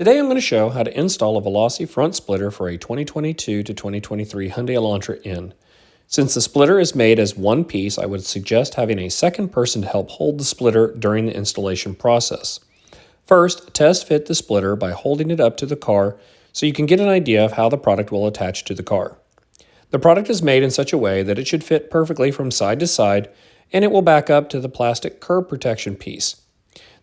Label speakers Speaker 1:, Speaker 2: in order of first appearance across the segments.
Speaker 1: Today I'm going to show how to install a Veloce front splitter for a 2022 to 2023 Hyundai Elantra N. Since the splitter is made as one piece, I would suggest having a second person to help hold the splitter during the installation process. First, test fit the splitter by holding it up to the car so you can get an idea of how the product will attach to the car. The product is made in such a way that it should fit perfectly from side to side, and it will back up to the plastic curb protection piece.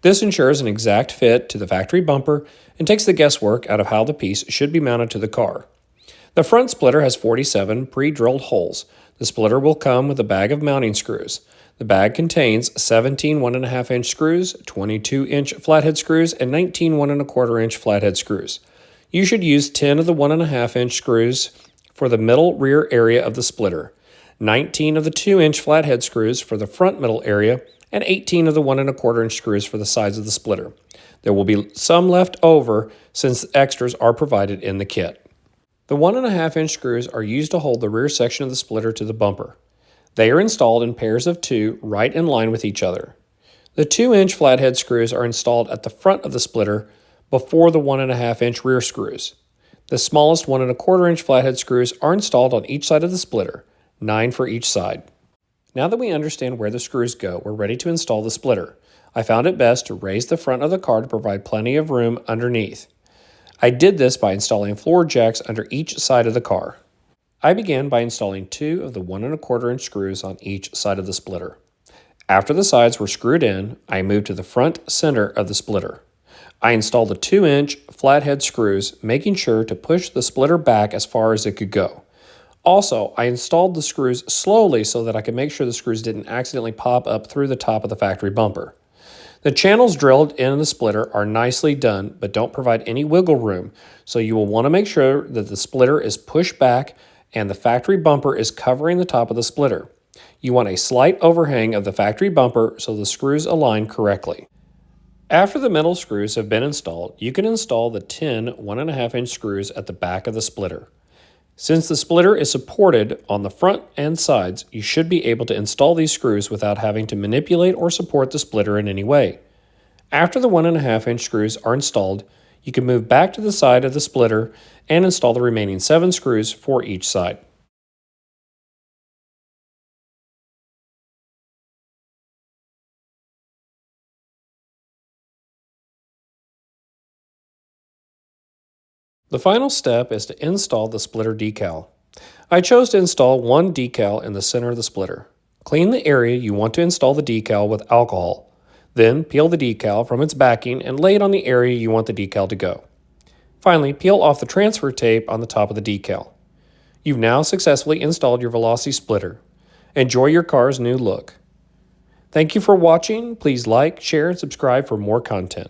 Speaker 1: This ensures an exact fit to the factory bumper and takes the guesswork out of how the piece should be mounted to the car. The front splitter has 47 pre-drilled holes. The splitter will come with a bag of mounting screws. The bag contains 17 1.5-inch screws, 22-inch flathead screws, and 19 1.25-inch flathead screws. You should use 10 of the 1.5-inch screws for the middle rear area of the splitter, 19 of the 2-inch flathead screws for the front middle area, and 18 of the 1.25-inch screws for the sides of the splitter. There will be some left over since extras are provided in the kit. The 1.5-inch screws are used to hold the rear section of the splitter to the bumper. They are installed in pairs of 2 right in line with each other. The 2-inch flathead screws are installed at the front of the splitter before the 1.5-inch rear screws. The smallest 1.25-inch flathead screws are installed on each side of the splitter, 9 for each side. Now that we understand where the screws go, we're ready to install the splitter. I found it best to raise the front of the car to provide plenty of room underneath. I did this by installing floor jacks under each side of the car. I began by installing 2 of the 1.25-inch screws on each side of the splitter. After the sides were screwed in, I moved to the front center of the splitter. I installed the 2-inch flathead screws, making sure to push the splitter back as far as it could go. Also, I installed the screws slowly so that I could make sure the screws didn't accidentally pop up through the top of the factory bumper. The channels drilled in the splitter are nicely done, but don't provide any wiggle room, so you will want to make sure that the splitter is pushed back and the factory bumper is covering the top of the splitter. You want a slight overhang of the factory bumper so the screws align correctly. After the metal screws have been installed, you can install the 10 1.5-inch screws at the back of the splitter. Since the splitter is supported on the front and sides, you should be able to install these screws without having to manipulate or support the splitter in any way. After the 1.5-inch screws are installed, you can move back to the side of the splitter and install the remaining 7 screws for each side. The final step is to install the splitter decal. I chose to install one decal in the center of the splitter. Clean the area you want to install the decal with alcohol. Then peel the decal from its backing and lay it on the area you want the decal to go. Finally, peel off the transfer tape on the top of the decal. You've now successfully installed your Veloce splitter. Enjoy your car's new look. Thank you for watching. Please like, share, and subscribe for more content.